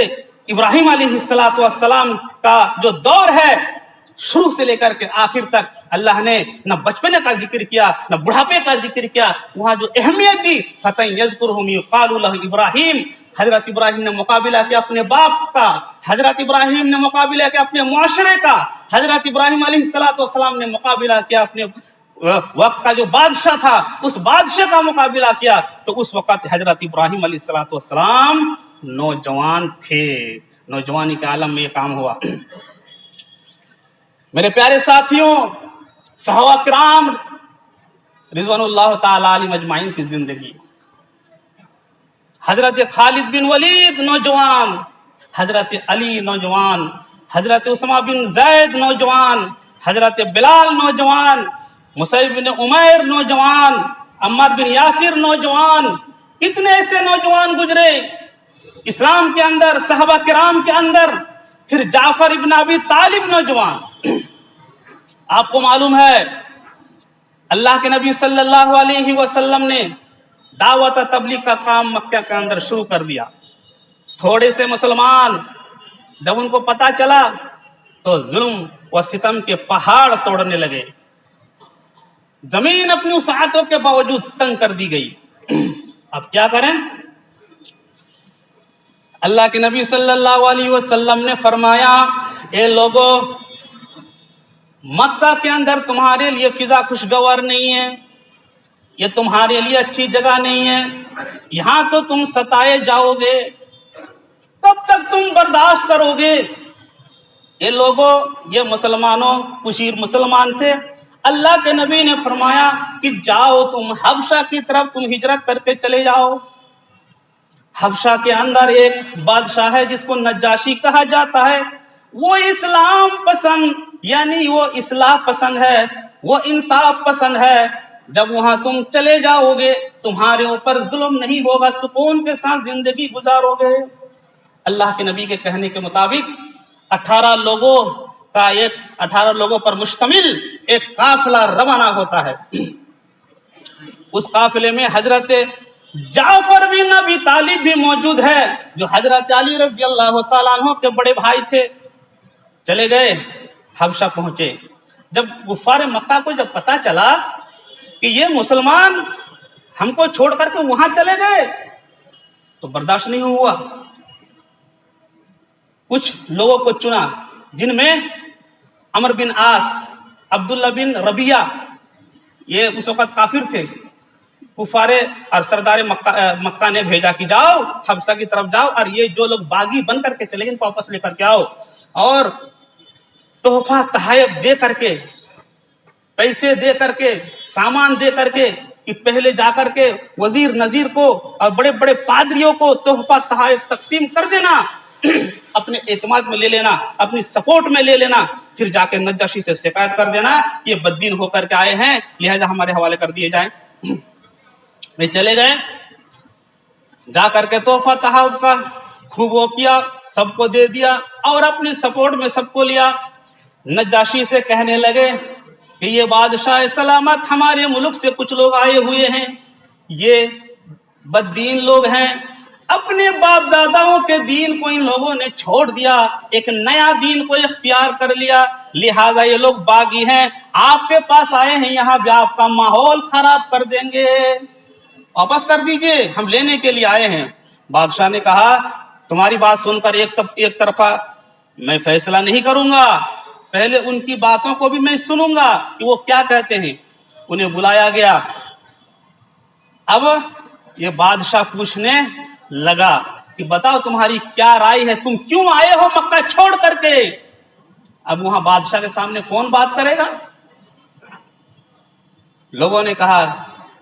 ابراہیم علیہ السلام کا جو دور ہے، شروع سے لے کر کے آخر تک اللہ نے نہ بچپنے کا ذکر کیا نہ بڑھاپے کا ذکر کیا، وہاں جو اہمیت دی فتح یذکرہم یقال لہ ابراہیم، حضرت ابراہیم نے مقابلہ کیا اپنے باپ کا، حضرت ابراہیم نے مقابلہ کیا اپنے معاشرے کا، حضرت ابراہیم علیہ السلام نے مقابلہ کیا اپنے وقت کا جو بادشاہ تھا اس بادشاہ کا مقابلہ کیا۔ تو اس وقت حضرت ابراہیم علیہ السلام نوجوان تھے، نوجوانی کے عالم میں یہ کام ہوا۔ میرے پیارے ساتھیوں، صحابہ کرام رضوان اللہ تعالی علیہ مجمعین کی زندگی. حضرت خالد بن ولید نوجوان، حضرت علی نوجوان، حضرت اسامہ بن زید نوجوان، حضرت بلال نوجوان، مصعب بن عمیر نوجوان، عمار بن یاسر نوجوان، کتنے ایسے نوجوان گزرے اسلام کے اندر، صحابہ کرام کے اندر. پھر جعفر ابن ابی طالب نوجوان. آپ کو معلوم ہے اللہ کے نبی صلی اللہ علیہ وسلم نے دعوت تبلیغ کا کام مکہ کے اندر شروع کر دیا. تھوڑے سے مسلمان جب ان کو پتا چلا تو ظلم و ستم کے پہاڑ توڑنے لگے. زمین اپنی وسعتوں کے باوجود تنگ کر دی گئی. اب کیا کریں؟ اللہ کے نبی صلی اللہ علیہ وسلم نے فرمایا اے لوگو، مکہ کے اندر تمہارے لیے فضا خوشگوار نہیں ہے، یہ تمہارے لیے اچھی جگہ نہیں ہے، یہاں تو تم ستائے جاؤ گے، کب تک تم برداشت کرو گے؟ یہ لوگوں، یہ مسلمانوں کچھ مسلمان تھے. اللہ کے نبی نے فرمایا کہ جاؤ تم حبشہ کی طرف، تم ہجرت کر کے چلے جاؤ. حبشہ کے اندر ایک بادشاہ ہے جس کو نجاشی کہا جاتا ہے. وہ اسلام پسند، یعنی وہ اصلاح پسند ہے، وہ انصاف پسند ہے. جب وہاں تم چلے جاؤ گے تمہارے اوپر ظلم نہیں ہوگا، سکون کے ساتھ زندگی گزارو گے. اللہ کے نبی کے کہنے کے مطابق 18 لوگوں پر مشتمل ایک قافلہ روانہ ہوتا ہے. اس قافلے میں حضرت جعفر بن ابی طالب بھی موجود ہے جو حضرت علی رضی اللہ تعالیٰ عنہ کے بڑے بھائی تھے. چلے گئے، حبشہ پہنچے. جب کفار مکہ کو جب پتا چلا کہ یہ مسلمان ہم کو چھوڑ کر کے وہاں چلے گئے تو برداشت نہیں ہوا. کچھ لوگوں کو چنا جن میں عمر بن عاص، عبداللہ بن ربیعہ، یہ اس وقت کافر تھے. کفار اور سردار مکہ نے بھیجا کہ جاؤ حبشہ کی طرف جاؤ اور یہ جو لوگ باغی بن کر کے چلے گئے ان کو واپس لے کر کے آؤ، اور تحفہ تحائف دے کر کے، پیسے دے کر کے، سامان دے کر کے، کہ پہلے جا کر کے وزیر نذیر کو اور بڑے بڑے پادریوں کو تحفہ تحائف تقسیم کر دینا، اپنے اعتماد میں لے لینا، اپنی سپورٹ میں لے لینا. پھر جا کے نجاشی سے شکایت کر دینا یہ بددین ہو کر کے آئے ہیں لہذا ہمارے حوالے کر دیے جائیں. میں چلے گئے، جا کر کے تحفہ تحائف کا خوب وہ کیا، سب کو دے دیا اور اپنی سپورٹ میں سب کو لیا. نجاشی سے کہنے لگے کہ یہ بادشاہ سلامت ہمارے ملک سے کچھ لوگ آئے ہوئے ہیں، یہ بددین لوگ ہیں، اپنے باپ داداؤں کے دین کو ان لوگوں نے چھوڑ دیا، ایک نیا دین کو اختیار کر لیا، لہٰذا یہ لوگ باغی ہیں، آپ کے پاس آئے ہیں یہاں بھی آپ کا ماحول خراب کر دیں گے، واپس کر دیجئے، ہم لینے کے لیے آئے ہیں. بادشاہ نے کہا تمہاری بات سن کر ایک طرفہ میں فیصلہ نہیں کروں گا، پہلے ان کی باتوں کو بھی میں سنوں گا کہ وہ کیا کہتے ہیں. انہیں بلایا گیا. اب یہ بادشاہ پوچھنے لگا کہ بتاؤ تمہاری کیا رائے ہے، تم کیوں آئے ہو مکہ چھوڑ کر کے؟ اب وہاں بادشاہ کے سامنے کون بات کرے گا؟ لوگوں نے کہا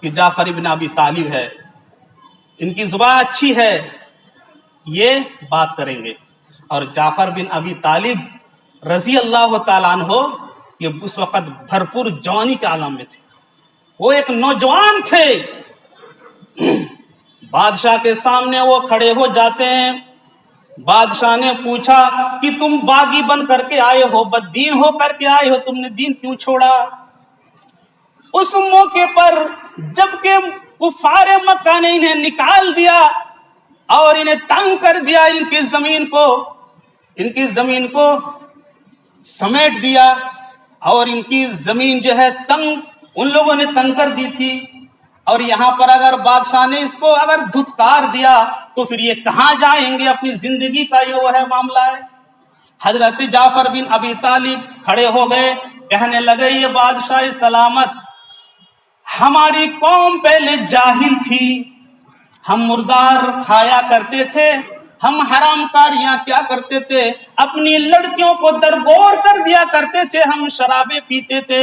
کہ جعفر ابن ابی طالب ہے، ان کی زبان اچھی ہے، یہ بات کریں گے. اور جعفر بن ابی طالب رضی اللہ تعالیٰ عنہ یہ اس وقت بھرپور جوانی کے عالم میں تھے، وہ ایک نوجوان تھے. بادشاہ کے سامنے وہ کھڑے ہو جاتے ہیں. بادشاہ نے پوچھا کہ تم باغی بن کر کے آئے ہو، بددین ہو کر کے آئے ہو، تم نے دین کیوں چھوڑا؟ اس موقع پر جبکہ کفار مکہ نے انہیں نکال دیا اور انہیں تنگ کر دیا، ان کی زمین کو سمیٹ دیا اور ان کی زمین جو ہے ان لوگوں نے تنگ کر دی تھی. اور یہاں پر اگر بادشاہ نے اس کو اگر دھتکار دیا تو پھر یہ کہاں جائیں گے؟ اپنی زندگی کا یہ وہ ہے معاملہ ہے. حضرت جعفر بن ابی طالب کھڑے ہو گئے، کہنے لگے یہ بادشاہ سلامت ہماری قوم پہلے جاہل تھی، ہم مردار کھایا کرتے تھے، ہم حرام کاریاں کیا کرتے تھے، اپنی لڑکیوں کو درگور کر دیا کرتے تھے، ہم شرابیں پیتے تھے،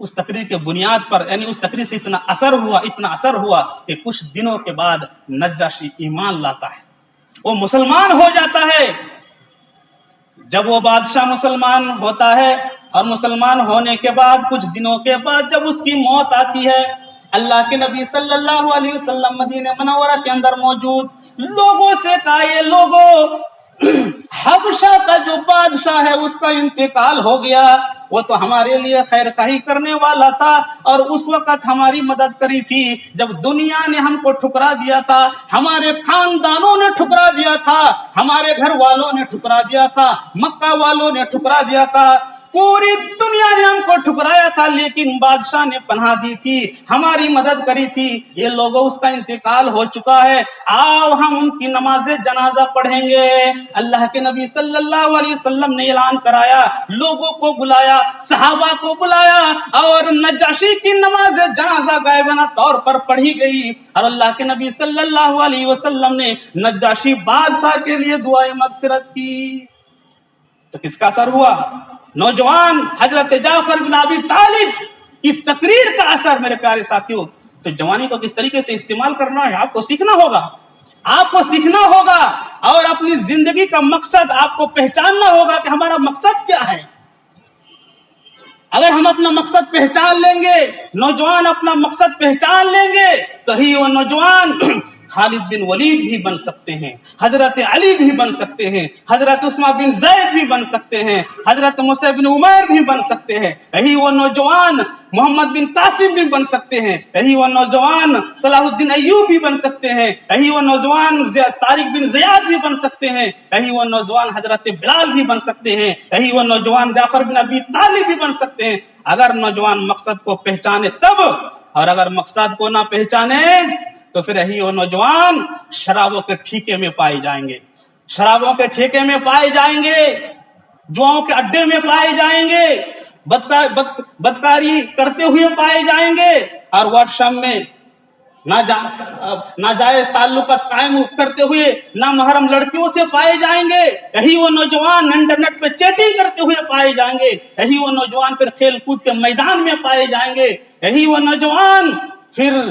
اس تقریر کے بنیاد پر یعنی اس تقریر سے اتنا اثر ہوا کہ کچھ دنوں کے بعد نجاشی ایمان لاتا ہے، وہ مسلمان ہو جاتا ہے۔ جب وہ بادشاہ مسلمان ہوتا ہے اور مسلمان ہونے کے بعد کچھ دنوں کے بعد جب اس کی موت آتی ہے، اللہ کے نبی صلی اللہ علیہ وسلم مدینہ منورہ کے اندر موجود لوگوں سے کہا، یہ لوگوں حبشہ کا جو بادشاہ ہے اس کا انتقال ہو گیا، وہ تو ہمارے لیے خیر خواہی کرنے والا تھا اور اس وقت ہماری مدد کری تھی جب دنیا نے ہم کو ٹھکرا دیا تھا، ہمارے خاندانوں نے ٹھکرا دیا تھا، ہمارے گھر والوں نے ٹھکرا دیا تھا، مکہ والوں نے ٹھکرا دیا تھا، پوری دنیا نے ہم کو ٹھکرایا تھا، لیکن بادشاہ نے پناہ دی تھی، ہماری مدد کری تھی۔ یہ لوگوں اس کا انتقال ہو چکا ہے، آؤ ہم ان کی نماز جنازہ پڑھیں گے۔ اللہ کے نبی صلی اللہ علیہ وسلم نے اعلان کرایا، لوگوں کو بلایا، صحابہ کو بلایا اور نجاشی کی نماز جنازہ غائبانہ طور پر پڑھی گئی، اور اللہ کے نبی صلی اللہ علیہ وسلم نے نجاشی بادشاہ کے لیے دعائے مغفرت کی۔ تو کس کا اثر ہوا؟ نوجوان حضرت جعفر بن ابی طالب کی تقریر کا اثر۔ میرے پیارے ساتھیوں، تو جوانی کو کس طریقے سے استعمال کرنا ہے آپ کو سیکھنا ہوگا، آپ کو سیکھنا ہوگا، اور اپنی زندگی کا مقصد آپ کو پہچاننا ہوگا کہ ہمارا مقصد کیا ہے۔ اگر ہم اپنا مقصد پہچان لیں گے، نوجوان اپنا مقصد پہچان لیں گے، تو ہی وہ نوجوان خالد بن ولید بھی بن سکتے ہیں، حضرت علی بھی بن سکتے ہیں، حضرت عثمان بن زید بھی بن سکتے ہیں، حضرت مصعب بن عمیر بھی بن سکتے ہیں، یہی وہ نوجوان محمد بن قاسم بھی بن سکتے ہیں، یہی وہ نوجوان صلاح الدین ایوب بھی بن سکتے ہیں، یہی وہ نوجوان طارق بن زیاد بھی بن سکتے ہیں، یہی وہ نوجوان حضرت بلال بھی بن سکتے ہیں، یہی وہ نوجوان جعفر بن ابی طالب بھی بن سکتے ہیں، اگر نوجوان مقصد کو پہچانے تب، اور اگر مقصد کو نہ پہچانے تو پھر یہی وہ نوجوان شرابوں کے ٹھیکے میں پائے جائیں گے، شرابوں کے ٹھیکے میں پائے جائیں گے، جواؤں کے اڈے میں پائے جائیں گے، بدکاری کرتے ہوئے پائے جائیں گے، اور واٹس ایپ میں ناجائز تعلقات قائم کرتے ہوئے نامحرم لڑکیوں سے پائے جائیں گے، یہی وہ نوجوان انٹرنیٹ پہ چیٹنگ کرتے ہوئے پائے جائیں گے، یہی وہ نوجوان پھر کھیل کود کے میدان میں پائے جائیں گے، یہی وہ نوجوان پھر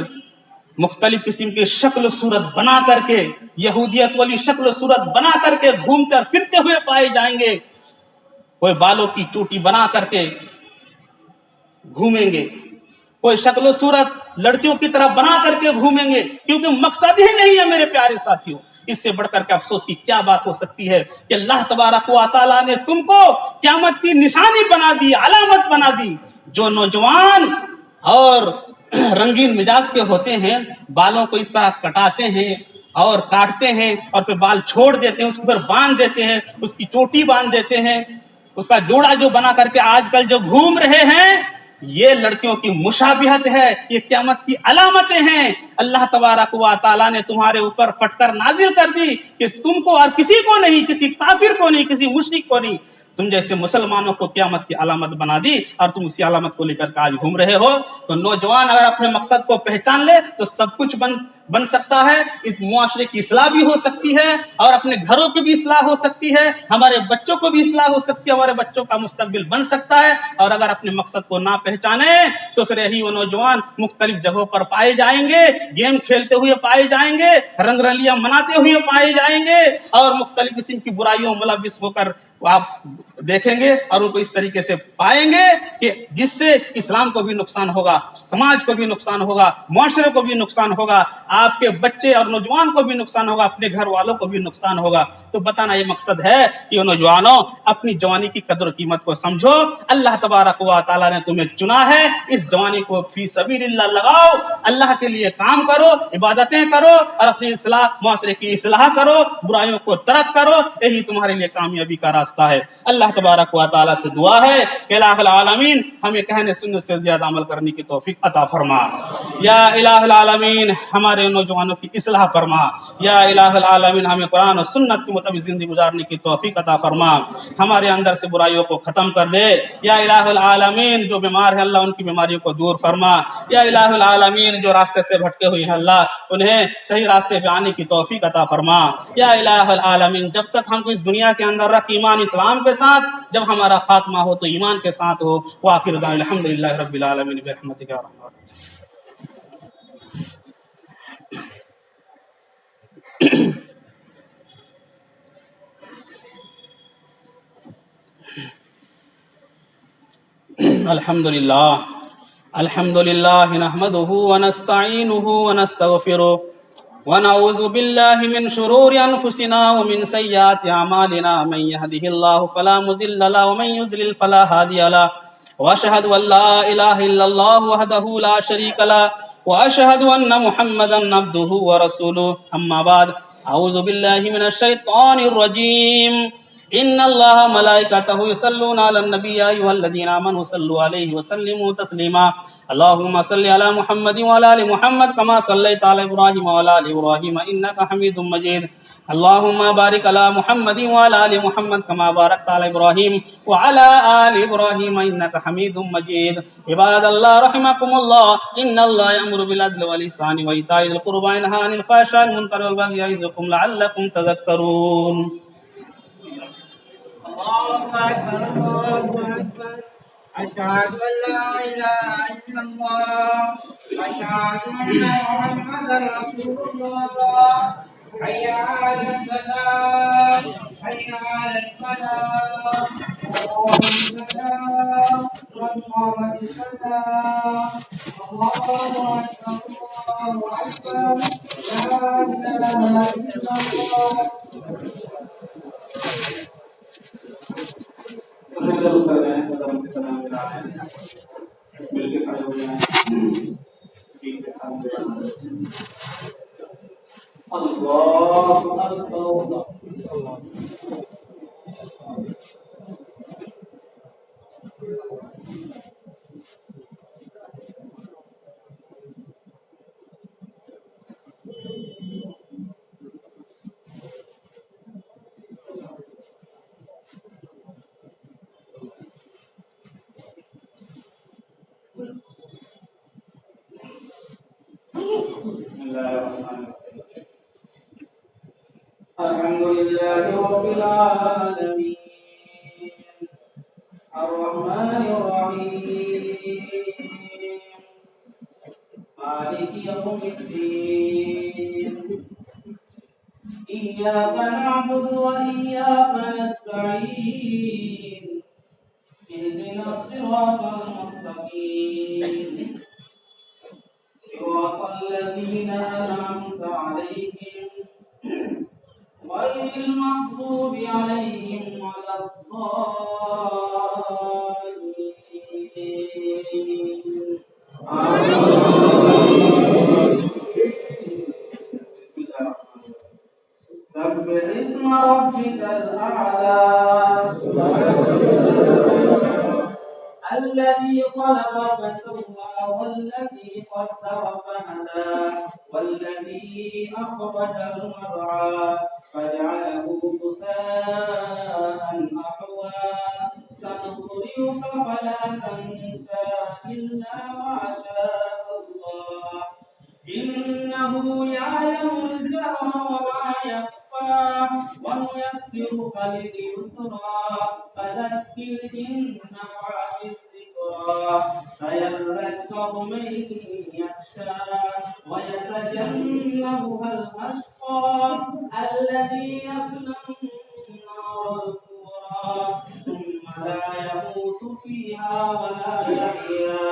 مختلف قسم کی شکل و صورت بنا کر کے، یہودیت والی شکل و صورت بنا کر کے گھومتے اور پھرتے ہوئے پائے جائیں گے، کوئی بالوں کی چوٹی بنا کر کے گھومیں گے، کوئی شکل و صورت لڑکیوں کی طرح بنا کر کے گھومیں گے، کیونکہ مقصد ہی نہیں ہے میرے پیارے ساتھیوں۔ اس سے بڑھ کر کے افسوس کی کیا بات ہو سکتی ہے کہ اللہ تبارک و تعالیٰ نے تم کو قیامت کی نشانی بنا دی، علامت بنا دی۔ جو نوجوان اور رنگین مزاج کے ہوتے ہیں، بالوں کو اس طرح کٹاتے ہیں اور کاٹتے ہیں اور پھر بال چھوڑ دیتے ہیں، اس کو پھر باندھ دیتے ہیں، اس کی چوٹی باندھ دیتے ہیں، اس کا جوڑا جو بنا کر کے آج کل جو گھوم رہے ہیں، یہ لڑکیوں کی مشابہت ہے، یہ قیامت کی علامتیں ہیں۔ اللہ تبارک و تعالیٰ نے تمہارے اوپر پھٹکر نازل کر دی کہ تم کو اور کسی کو نہیں، کسی کافر کو نہیں، کسی مشرک کو نہیں، تم جیسے مسلمانوں کو قیامت کی علامت بنا دی، اور تم اسی علامت کو لے کر آج گھوم رہے ہو۔ تو نوجوان اگر اپنے مقصد کو پہچان لے تو سب کچھ بن سکتا ہے، اس معاشرے کی اصلاح بھی ہو سکتی ہے، اور اپنے گھروں کی بھی اصلاح ہو سکتی ہے، ہمارے بچوں کو بھی اصلاح ہو سکتی ہے، ہمارے بچوں کا مستقبل بن سکتا ہے۔ اور اگر اپنے مقصد کو نہ پہچانے تو پھر یہی وہ نوجوان مختلف جگہوں پر پائے جائیں گے، گیم کھیلتے ہوئے پائے جائیں گے، رنگ رلیاں مناتے ہوئے پائے جائیں گے، اور مختلف قسم کی برائیوں میں ملوث ہو کر آپ دیکھیں گے اور ان کو اس طریقے سے پائیں گے کہ جس سے اسلام کو بھی نقصان ہوگا، سماج کو بھی نقصان ہوگا، معاشرے کو بھی نقصان ہوگا، آپ کے بچے اور نوجوان کو بھی نقصان ہوگا، اپنے گھر والوں کو بھی نقصان ہوگا۔ تو بتانا یہ مقصد ہے کہ نوجوانوں اپنی جوانی کی قدر و قیمت کو سمجھو، اللہ تبارک و تعالیٰ نے تمہیں چنا ہے، اس جوانی کو فی سبیل اللہ لگاؤ، اللہ کے لیے کام کرو، عبادتیں کرو، اور اپنی اصلاح، معاشرے کی اصلاح کرو، برائیوں کو ترک کرو، یہی تمہارے لیے کامیابی کا راستہ ہے۔ اللہ تبارک و تعالیٰ سے دعا ہے کہ الہ العالمین ہمیں کہنے سننے سے زیادہ عمل کرنے کی توفیق عطا فرما۔ یا الہ العالمین ہمارے ہمارے نوجوانوں کی اصلاح فرما، یا الہ العالمین ہمیں قرآن و سنت کے مطابق زندگی گزارنے کی توفیق عطا فرما، ہمارے اندر سے برائیوں کو ختم کر دے، یا الہ العالمین جو بیمار ہیں اللہ ان کی بیماریوں کو دور فرما، یا الہ العالمین جو راستے سے بھٹکے ہوئے ہیں اللہ انہیں صحیح راستے پہ آنے کی توفیق عطا فرما، یا الہ العالمین جب تک ہم کو اس دنیا کے اندر رکھ ایمان اسلام کے ساتھ، جب ہمارا خاتمہ ہو تو ایمان کے ساتھ ہو، وآخر دعوانا الحمدللہ رب العالمین برحمتک یا ارحم الراحمین۔ الحمد للہ نحمده ونستعینه ونستغفره ونعوذ باللہ من شرور انفسنا ومن سیئات اعمالنا، من يهده الله فلا مضل له ومن يضلل فلا هادي له، واشهد ان لا اله الا الله وحده لا شريك له، واشهد ان محمدا عبده ورسوله، اما بعد، اعوذ باللہ من الشیطان الرجیم، ان اللہ ملائکتہ یصلون علی النبی یا ایھا الذین آمنوا صلوا علیہ وسلموا تسلیما، اللہم صل علی محمد وعلی آل محمد کما صلیت علی ابراہیم وعلی آل ابراہیم انک حمید مجید، اللہم بارک علی محمد وعلی آل محمد کما بارکت علی ابراہیم وعلی آل ابراہیم انک حمید مجید، عباد اللہ رحمکم اللہ، ان اللہ یأمر بالعدل والإحسان وإیتاء ذی القربى وینہی عن الفحشاء والمنکر والبغی یعظکم لعلکم تذکرون۔ الله أكبر الله أكبر، أشهد أن لا إله إلا الله، أشهد أن محمدا رسول الله، حي على الصلاة حي على الفلاح، اللهم السلام والقامت السلام، الله أكبر الله أكبر، لا إله إلا الله۔ الحمد لله رب العالمين الرحمن الرحيم مالك يوم الدين إياك نعبد وإياك نستعين اهدنا الصراط المستقيم صراط الذين أنعمت عليهم غير المغضوب عليهم ولا الضالين آمين۔ سبح اسم ربك الأعلى الذي خلق فسوى والذي قدر فهدى والذي أخرج المرعى فجعله غثاء أحوى سنقرئك فلا تنسى إلا ما شاء الله إنه يعلم الجهر وما يخفى ونيسرك لليسرى فذكر إن نفعت الذكرى سيذكر من يخشى ويتجنبها الأشقى الذي يصلى النار الكبرى ثم لا يموت فيها ولا يحيا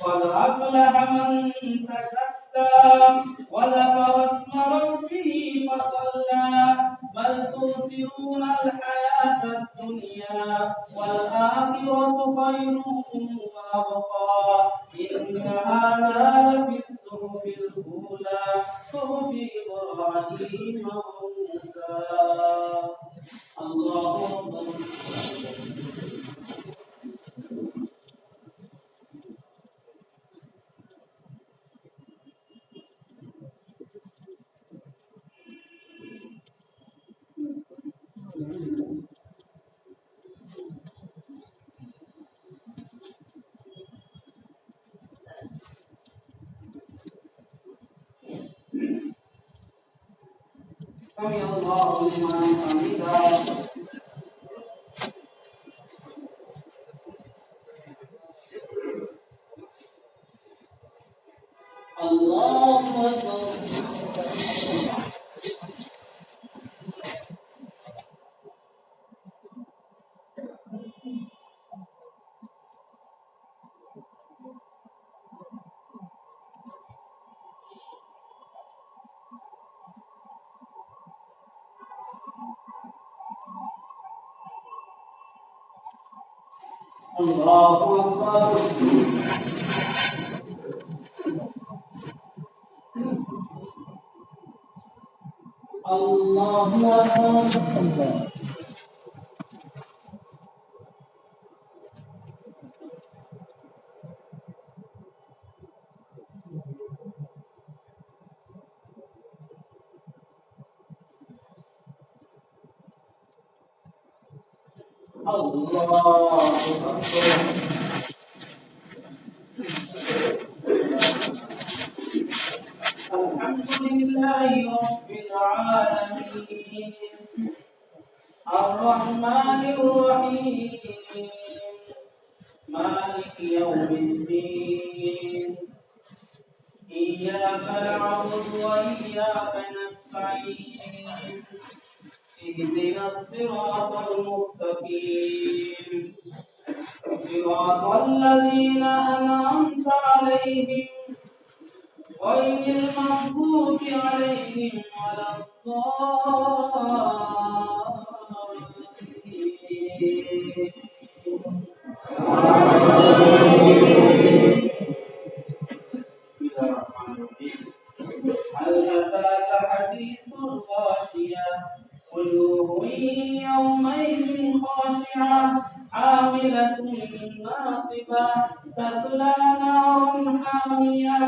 قد أفلح من تزكى وذكر اسم ربه فصلى بل تؤثرون الحياة الدنيا والآخرة خير وأبقى إن هذا لفي الصحف الأولى صحف إبراهيم وموسى الله أكبر۔ سمع الله لمن حمده. الله أكبر. الله أكبر. الله أكبر. الله أكبر. الحمد لله رب العالمين الرحمن الرحيم مالك يوم الدين إياك نعبد وإياك نستعين اهدنا الصراط المستقيم صراط الذين أنعمت عليهم غير المغضوب عليهم ولا الضالين. هل أتاك حديث الغاشية وجوه يومئذ خاشعة عاملة ناصبة تصلى نارا حامية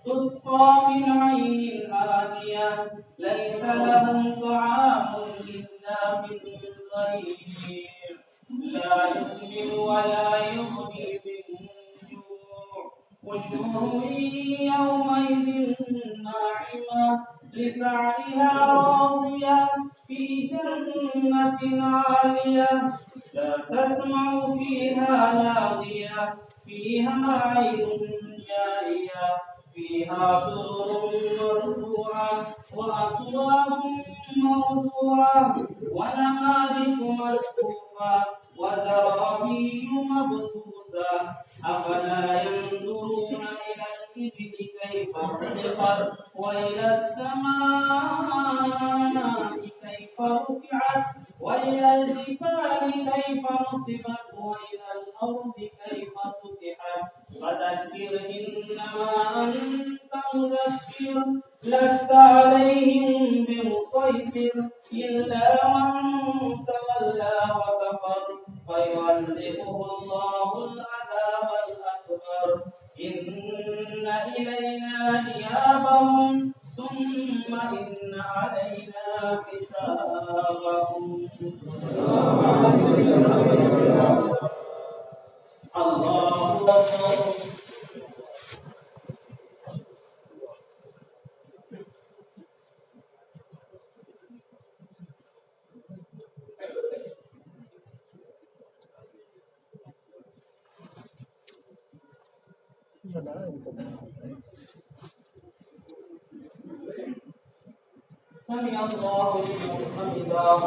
تسقى من عين آنية ليس لهم طعام إلا من ضريع لا يسمن ولا يغني من جوع وجوه يومئذ ناعمة لسعيها راضية في جنة عالية لا تسمع فيها لاغية فيها عين جارية فيها سرر مرفوعة وأكواب موضوعة ونمارق مصفوفة وزرابي مبثوثة أفلا ينظرون إلى الإبل كيف خلقت وإلى السماء كيف رفعت وإلى الجبال كيف نصبت وإلى الأرض كيف سطحت فذكر إنما أنت مذكر لست عليهم بمسيطر إلا من تولى وكفر فيعذبه الله العذاب الأكبر إن إلينا إيابهم ثم إن علينا حسابهم. الله أكبر. سمع الله لمن حمده.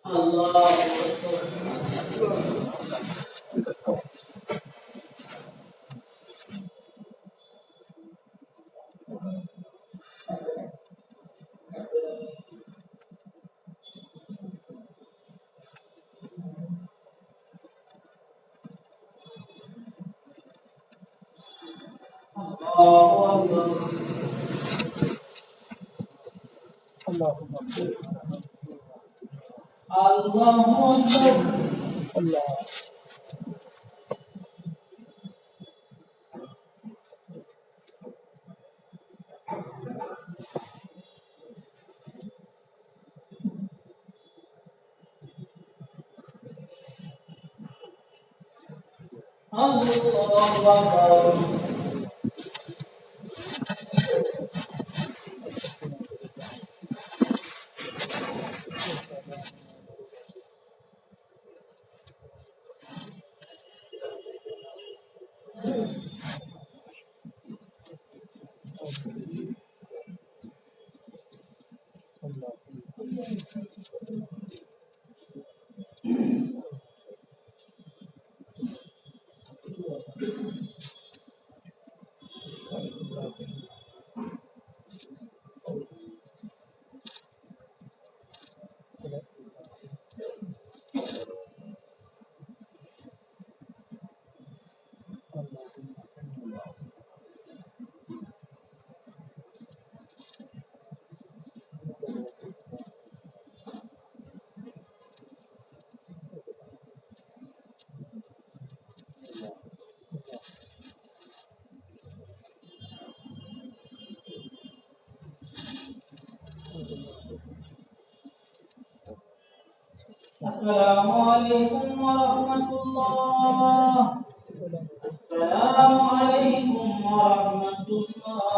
الله أكبر. الله أكبر. الله أكبر. اللہ اکبر السلام علیکم ورحمۃ اللہ السلام علیکم ورحمۃ اللہ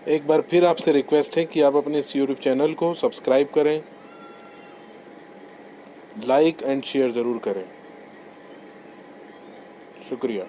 ایک بار پھر آپ سے ریکویسٹ ہے کہ آپ اپنے اس یوٹیوب چینل کو سبسکرائب کریں، لائک اینڈ شیئر ضرور کریں. شکریہ.